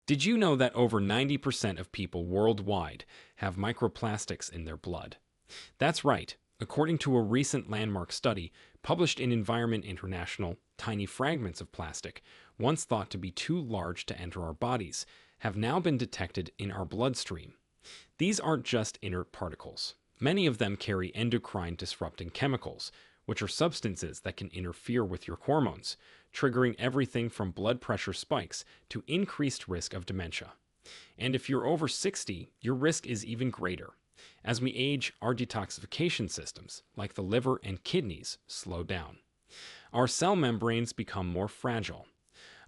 Did you know that over 90% of people worldwide have microplastics in their blood? That's right. According to a recent landmark study published in Environment International, tiny fragments of plastic, once thought to be too large to enter our bodies, have now been detected in our bloodstream. These aren't just inert particles. Many of them carry endocrine disrupting chemicals, which are substances that can interfere with your hormones, triggering everything from blood pressure spikes to increased risk of dementia. And if you're over 60, your risk is even greater. As we age, our detoxification systems, like the liver and kidneys, slow down. Our cell membranes become more fragile.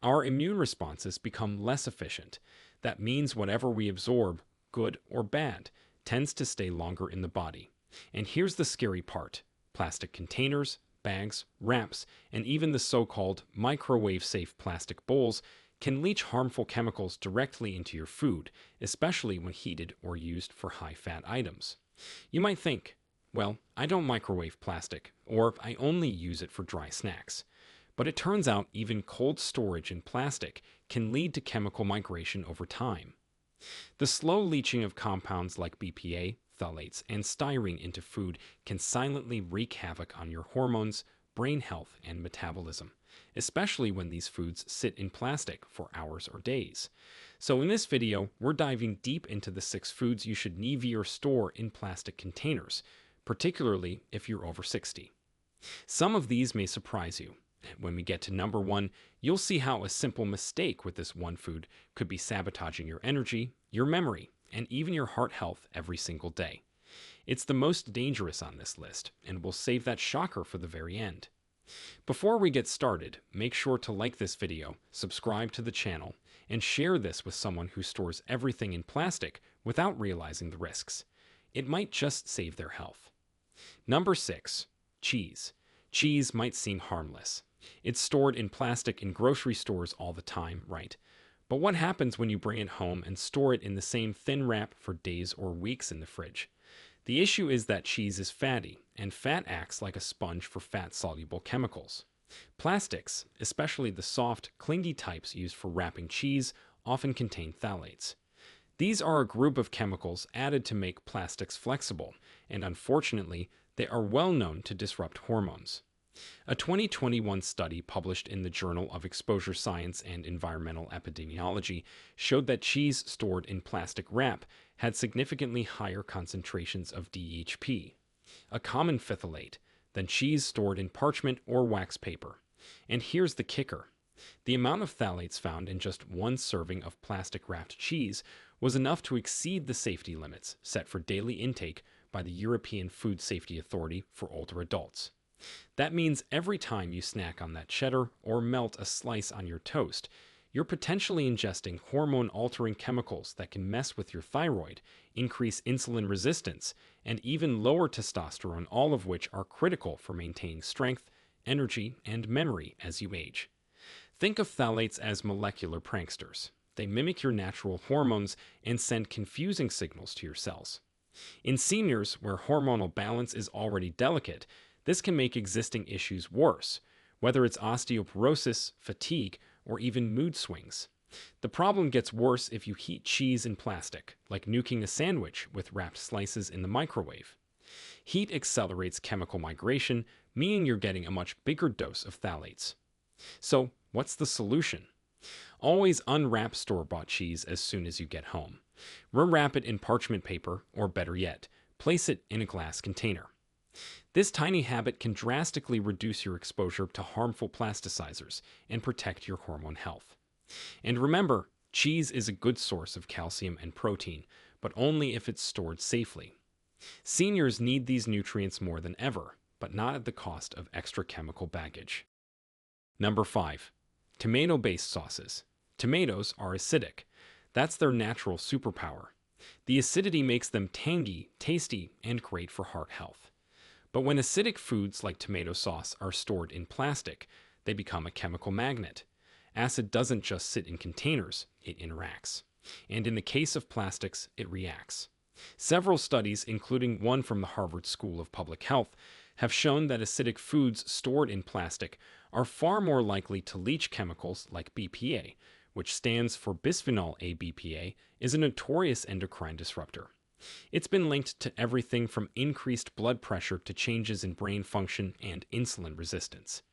Our immune responses become less efficient. That means whatever we absorb, good or bad, tends to stay longer in the body. And here's the scary part: plastic containers, bags, wraps, and even the so-called microwave-safe plastic bowls can leach harmful chemicals directly into your food, especially when heated or used for high-fat items. You might think, well, I don't microwave plastic, or I only use it for dry snacks. But it turns out even cold storage in plastic can lead to chemical migration over time. The slow leaching of compounds like BPA, phthalates, and styrene into food can silently wreak havoc on your hormones, brain health, and metabolism, especially when these foods sit in plastic for hours or days. So in this video, we're diving deep into the 6 foods you should never store in plastic containers, particularly if you're over 60. Some of these may surprise you. When we get to number 1, you'll see how a simple mistake with this one food could be sabotaging your energy, your memory, and even your heart health every single day. It's the most dangerous on this list, and we'll save that shocker for the very end. Before we get started, make sure to like this video, subscribe to the channel, and share this with someone who stores everything in plastic without realizing the risks. It might just save their health. Number 6. Cheese. Cheese might seem harmless. It's stored in plastic in grocery stores all the time, right? But what happens when you bring it home and store it in the same thin wrap for days or weeks in the fridge? The issue is that cheese is fatty, and fat acts like a sponge for fat-soluble chemicals. Plastics, especially the soft, clingy types used for wrapping cheese, often contain phthalates. These are a group of chemicals added to make plastics flexible, and unfortunately, they are well known to disrupt hormones. A 2021 study published in the Journal of Exposure Science and Environmental Epidemiology showed that cheese stored in plastic wrap had significantly higher concentrations of DHP, a common phthalate, than cheese stored in parchment or wax paper. And here's the kicker: the amount of phthalates found in just one serving of plastic-wrapped cheese was enough to exceed the safety limits set for daily intake by the European Food Safety Authority for older adults. That means every time you snack on that cheddar or melt a slice on your toast, you're potentially ingesting hormone-altering chemicals that can mess with your thyroid, increase insulin resistance, and even lower testosterone, all of which are critical for maintaining strength, energy, and memory as you age. Think of phthalates as molecular pranksters. They mimic your natural hormones and send confusing signals to your cells. In seniors, where hormonal balance is already delicate, this can make existing issues worse, whether it's osteoporosis, fatigue, or even mood swings. The problem gets worse if you heat cheese in plastic, like nuking a sandwich with wrapped slices in the microwave. Heat accelerates chemical migration, meaning you're getting a much bigger dose of phthalates. So, what's the solution? Always unwrap store-bought cheese as soon as you get home. Rewrap it in parchment paper, or better yet, place it in a glass container. This tiny habit can drastically reduce your exposure to harmful plasticizers and protect your hormone health. And remember, cheese is a good source of calcium and protein, but only if it's stored safely. Seniors need these nutrients more than ever, but not at the cost of extra chemical baggage. Number 5. Tomato-based sauces. Tomatoes are acidic. That's their natural superpower. The acidity makes them tangy, tasty, and great for heart health. But when acidic foods like tomato sauce are stored in plastic, they become a chemical magnet. Acid doesn't just sit in containers, it interacts. And in the case of plastics, it reacts. Several studies, including one from the Harvard School of Public Health, have shown that acidic foods stored in plastic are far more likely to leach chemicals like BPA, which stands for bisphenol A BPA, is a notorious endocrine disruptor. It's been linked to everything from increased blood pressure to changes in brain function and insulin resistance.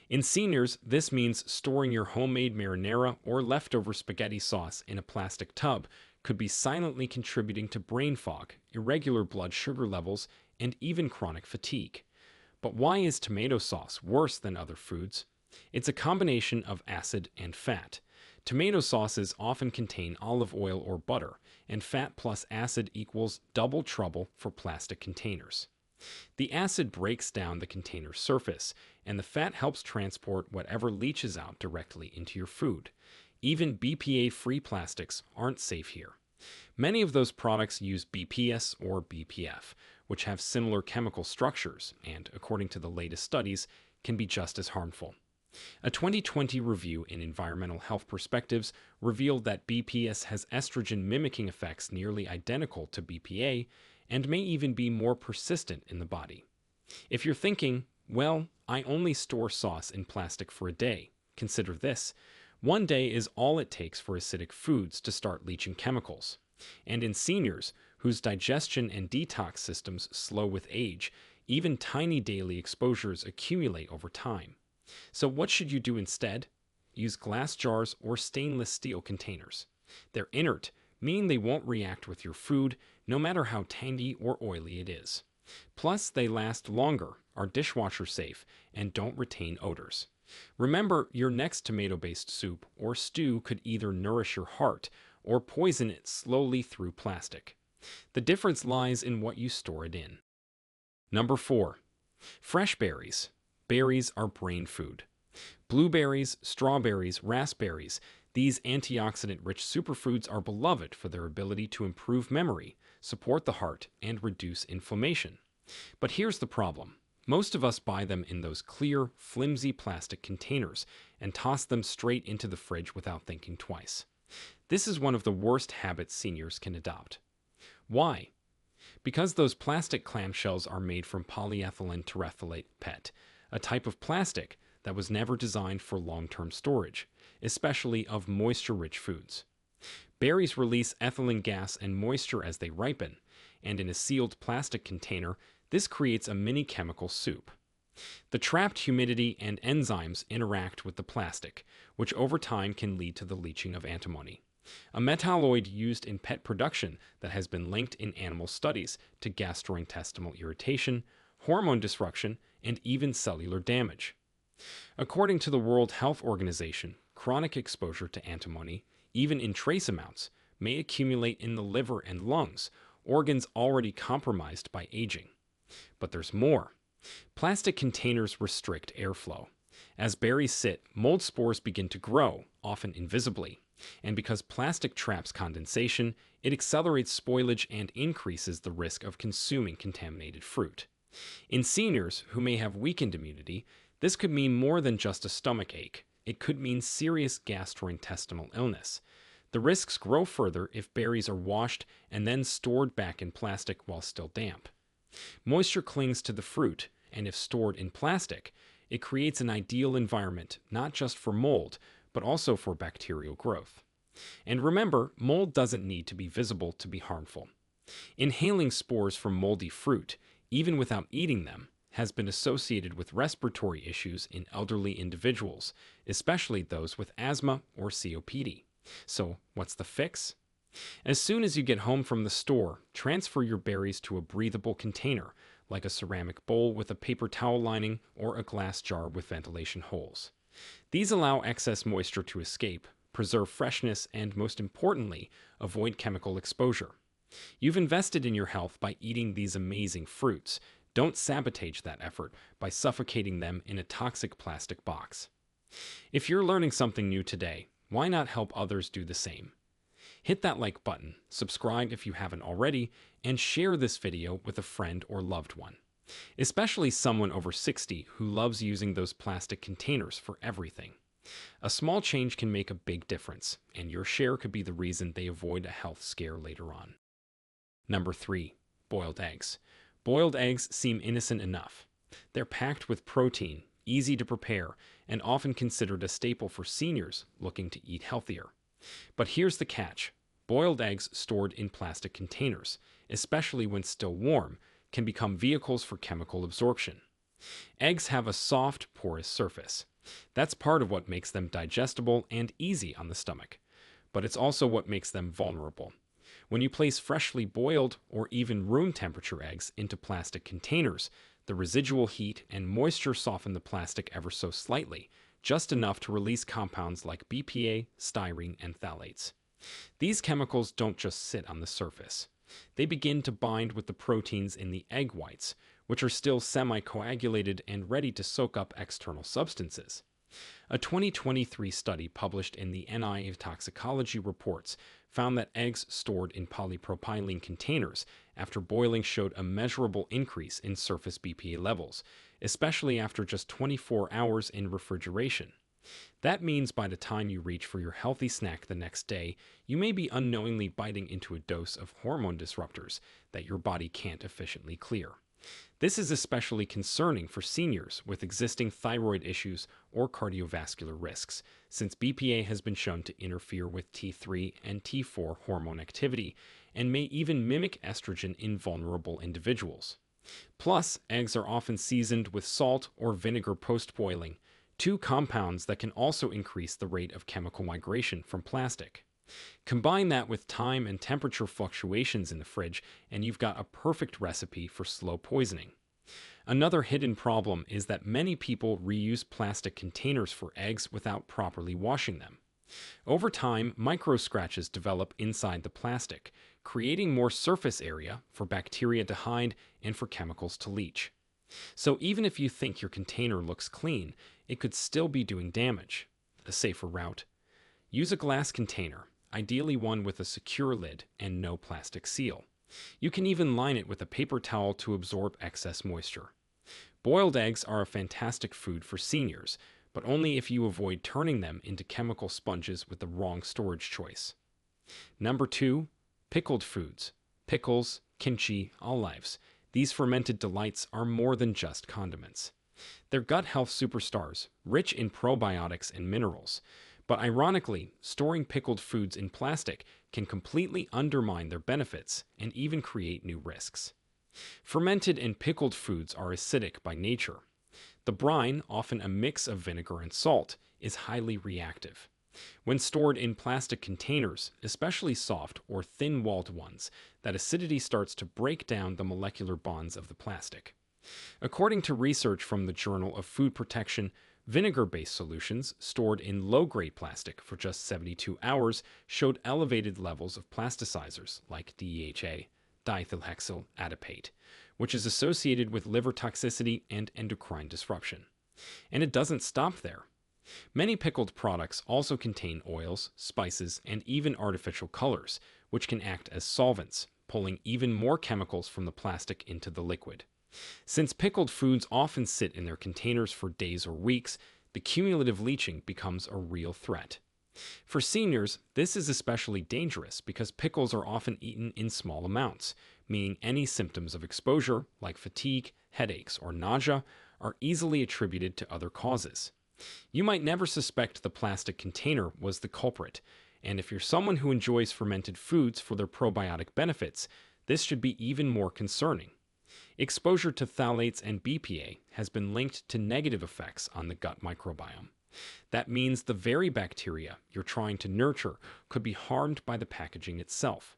In seniors, this means storing your homemade marinara or leftover spaghetti sauce in a plastic tub could be silently contributing to brain fog, irregular blood sugar levels, and even chronic fatigue. But why is tomato sauce worse than other foods? It's a combination of acid and fat. Tomato sauces often contain olive oil or butter, and fat plus acid equals double trouble for plastic containers. The acid breaks down the container's surface, and the fat helps transport whatever leaches out directly into your food. Even BPA-free plastics aren't safe here. Many of those products use BPS or BPF, which have similar chemical structures and, according to the latest studies, can be just as harmful. A 2020 review in Environmental Health Perspectives revealed that BPS has estrogen mimicking effects nearly identical to BPA and may even be more persistent in the body. If you're thinking, well, I only store sauce in plastic for a day, consider this. One day is all it takes for acidic foods to start leaching chemicals. And in seniors, whose digestion and detox systems slow with age, even tiny daily exposures accumulate over time. So what should you do instead? Use glass jars or stainless steel containers. They're inert, meaning they won't react with your food, no matter how tangy or oily it is. Plus, they last longer, are dishwasher safe, and don't retain odors. Remember, your next tomato-based soup or stew could either nourish your heart or poison it slowly through plastic. The difference lies in what you store it in. Number 4. Fresh berries. Berries are brain food. Blueberries, strawberries, raspberries, these antioxidant-rich superfoods are beloved for their ability to improve memory, support the heart, and reduce inflammation. But here's the problem. Most of us buy them in those clear, flimsy plastic containers and toss them straight into the fridge without thinking twice. This is one of the worst habits seniors can adopt. Why? Because those plastic clamshells are made from polyethylene terephthalate PET, a type of plastic that was never designed for long-term storage, especially of moisture-rich foods. Berries release ethylene gas and moisture as they ripen, and in a sealed plastic container, this creates a mini chemical soup. The trapped humidity and enzymes interact with the plastic, which over time can lead to the leaching of antimony, a metalloid used in pet production that has been linked in animal studies to gastrointestinal irritation, hormone disruption, and even cellular damage. According to the World Health Organization, chronic exposure to antimony, even in trace amounts, may accumulate in the liver and lungs, organs already compromised by aging. But there's more. Plastic containers restrict airflow. As berries sit, mold spores begin to grow, often invisibly. And because plastic traps condensation, it accelerates spoilage and increases the risk of consuming contaminated fruit. In seniors who may have weakened immunity, this could mean more than just a stomach ache. It could mean serious gastrointestinal illness. The risks grow further if berries are washed and then stored back in plastic while still damp. Moisture clings to the fruit, and if stored in plastic, it creates an ideal environment not just for mold, but also for bacterial growth. And remember, mold doesn't need to be visible to be harmful. Inhaling spores from moldy fruit, even without eating them, has been associated with respiratory issues in elderly individuals, especially those with asthma or COPD. So, what's the fix? As soon as you get home from the store, transfer your berries to a breathable container, like a ceramic bowl with a paper towel lining or a glass jar with ventilation holes. These allow excess moisture to escape, preserve freshness, and most importantly, avoid chemical exposure. You've invested in your health by eating these amazing fruits. Don't sabotage that effort by suffocating them in a toxic plastic box. If you're learning something new today, why not help others do the same? Hit that like button, subscribe if you haven't already, and share this video with a friend or loved one, especially someone over 60 who loves using those plastic containers for everything. A small change can make a big difference, and your share could be the reason they avoid a health scare later on. Number 3. Boiled eggs. Boiled eggs seem innocent enough. They're packed with protein, easy to prepare, and often considered a staple for seniors looking to eat healthier. But here's the catch. Boiled eggs stored in plastic containers, especially when still warm, can become vehicles for chemical absorption. Eggs have a soft, porous surface. That's part of what makes them digestible and easy on the stomach. But it's also what makes them vulnerable. When you place freshly boiled or even room temperature eggs into plastic containers, the residual heat and moisture soften the plastic ever so slightly, just enough to release compounds like BPA, styrene, and phthalates. These chemicals don't just sit on the surface. They begin to bind with the proteins in the egg whites, which are still semi-coagulated and ready to soak up external substances. A 2023 study published in the NI of Toxicology Reports found that eggs stored in polypropylene containers after boiling showed a measurable increase in surface BPA levels, especially after just 24 hours in refrigeration. That means by the time you reach for your healthy snack the next day, you may be unknowingly biting into a dose of hormone disruptors that your body can't efficiently clear. This is especially concerning for seniors with existing thyroid issues or cardiovascular risks, since BPA has been shown to interfere with T3 and T4 hormone activity and may even mimic estrogen in vulnerable individuals. Plus, eggs are often seasoned with salt or vinegar post-boiling, two compounds that can also increase the rate of chemical migration from plastic. Combine that with time and temperature fluctuations in the fridge, and you've got a perfect recipe for slow poisoning. Another hidden problem is that many people reuse plastic containers for eggs without properly washing them. Over time, micro scratches develop inside the plastic, creating more surface area for bacteria to hide and for chemicals to leach. So even if you think your container looks clean, it could still be doing damage. A safer route: use a glass container, ideally one with a secure lid and no plastic seal. You can even line it with a paper towel to absorb excess moisture. Boiled eggs are a fantastic food for seniors, but only if you avoid turning them into chemical sponges with the wrong storage choice. Number 2, pickled foods. Pickles, kimchi, olives. These fermented delights are more than just condiments. They're gut health superstars, rich in probiotics and minerals. But ironically, storing pickled foods in plastic can completely undermine their benefits and even create new risks. Fermented and pickled foods are acidic by nature. The brine, often a mix of vinegar and salt, is highly reactive. When stored in plastic containers, especially soft or thin-walled ones, that acidity starts to break down the molecular bonds of the plastic. According to research from the Journal of Food Protection, vinegar-based solutions stored in low-grade plastic for just 72 hours showed elevated levels of plasticizers like DEHA, diethylhexyl adipate, which is associated with liver toxicity and endocrine disruption. And it doesn't stop there. Many pickled products also contain oils, spices, and even artificial colors, which can act as solvents, pulling even more chemicals from the plastic into the liquid. Since pickled foods often sit in their containers for days or weeks, the cumulative leaching becomes a real threat. For seniors, this is especially dangerous because pickles are often eaten in small amounts, meaning any symptoms of exposure, like fatigue, headaches, or nausea, are easily attributed to other causes. You might never suspect the plastic container was the culprit, and if you're someone who enjoys fermented foods for their probiotic benefits, this should be even more concerning. Exposure to phthalates and BPA has been linked to negative effects on the gut microbiome. That means the very bacteria you're trying to nurture could be harmed by the packaging itself.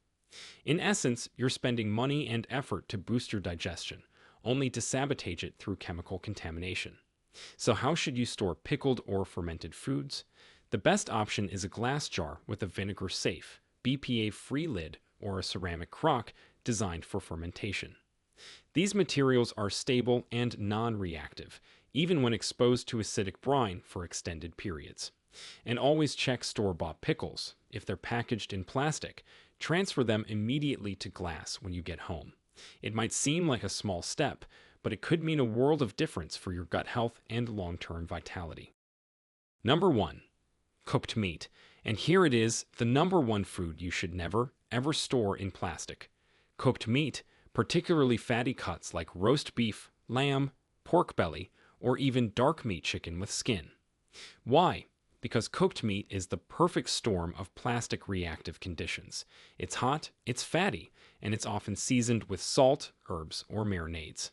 In essence, you're spending money and effort to boost your digestion, only to sabotage it through chemical contamination. So how should you store pickled or fermented foods? The best option is a glass jar with a vinegar-safe, BPA-free lid or a ceramic crock designed for fermentation. These materials are stable and non-reactive, even when exposed to acidic brine for extended periods. And always check store-bought pickles. If they're packaged in plastic, transfer them immediately to glass when you get home. It might seem like a small step, but it could mean a world of difference for your gut health and long-term vitality. Number 1. Cooked meat. And here it is, the number one food you should never, ever store in plastic. Cooked meat, particularly fatty cuts like roast beef, lamb, pork belly, or even dark meat chicken with skin. Why? Because cooked meat is the perfect storm of plastic reactive conditions. It's hot, it's fatty, and it's often seasoned with salt, herbs, or marinades.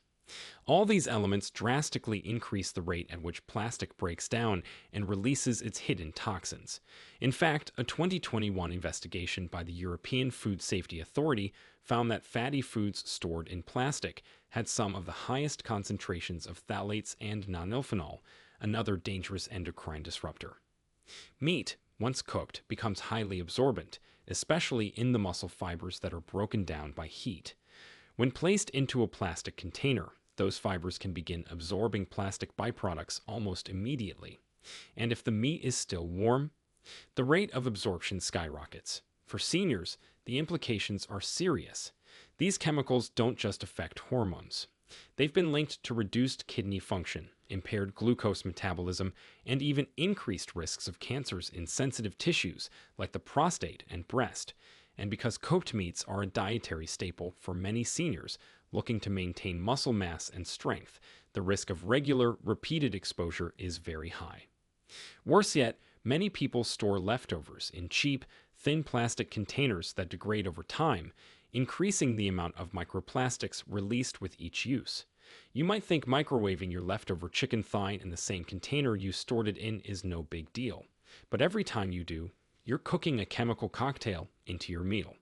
All these elements drastically increase the rate at which plastic breaks down and releases its hidden toxins. In fact, a 2021 investigation by the European Food Safety Authority found that fatty foods stored in plastic had some of the highest concentrations of phthalates and nonylphenol, another dangerous endocrine disruptor. Meat, once cooked, becomes highly absorbent, especially in the muscle fibers that are broken down by heat. When placed into a plastic container, those fibers can begin absorbing plastic byproducts almost immediately. And if the meat is still warm, the rate of absorption skyrockets. For seniors, the implications are serious. These chemicals don't just affect hormones. They've been linked to reduced kidney function, impaired glucose metabolism, and even increased risks of cancers in sensitive tissues like the prostate and breast. And because cooked meats are a dietary staple for many seniors looking to maintain muscle mass and strength, the risk of regular, repeated exposure is very high. Worse yet, many people store leftovers in cheap, thin plastic containers that degrade over time, increasing the amount of microplastics released with each use. You might think microwaving your leftover chicken thigh in the same container you stored it in is no big deal. But every time you do, you're cooking a chemical cocktail into your meal.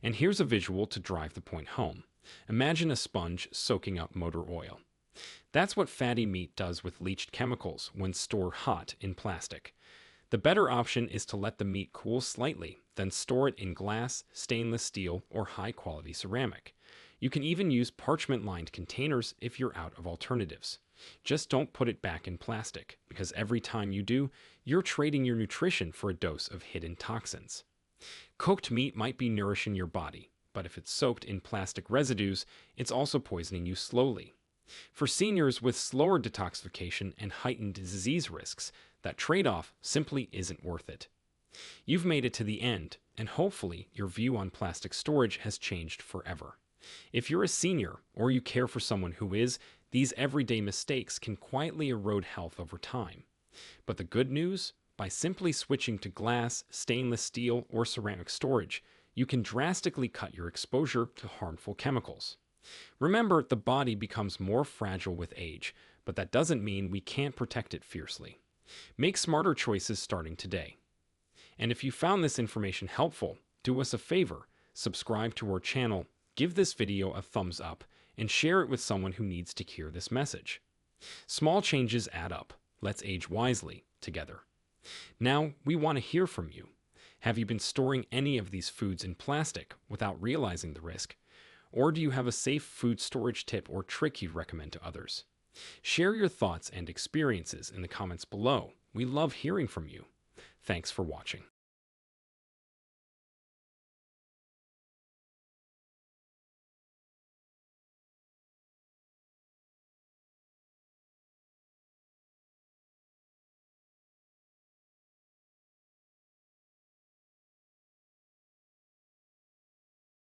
And here's a visual to drive the point home. Imagine a sponge soaking up motor oil. That's what fatty meat does with leached chemicals when stored hot in plastic. The better option is to let the meat cool slightly, then store it in glass, stainless steel, or high-quality ceramic. You can even use parchment-lined containers if you're out of alternatives. Just don't put it back in plastic, because every time you do, you're trading your nutrition for a dose of hidden toxins. Cooked meat might be nourishing your body, but if it's soaked in plastic residues, it's also poisoning you slowly. For seniors with slower detoxification and heightened disease risks, that trade-off simply isn't worth it. You've made it to the end, and hopefully your view on plastic storage has changed forever. If you're a senior or you care for someone who is, these everyday mistakes can quietly erode health over time. But the good news? By simply switching to glass, stainless steel, or ceramic storage, you can drastically cut your exposure to harmful chemicals. Remember, the body becomes more fragile with age, but that doesn't mean we can't protect it fiercely. Make smarter choices starting today. And if you found this information helpful, do us a favor, subscribe to our channel, give this video a thumbs up, and share it with someone who needs to hear this message. Small changes add up. Let's age wisely together. Now, we want to hear from you. Have you been storing any of these foods in plastic without realizing the risk? Or do you have a safe food storage tip or trick you'd recommend to others? Share your thoughts and experiences in the comments below. We love hearing from you. Thanks for watching.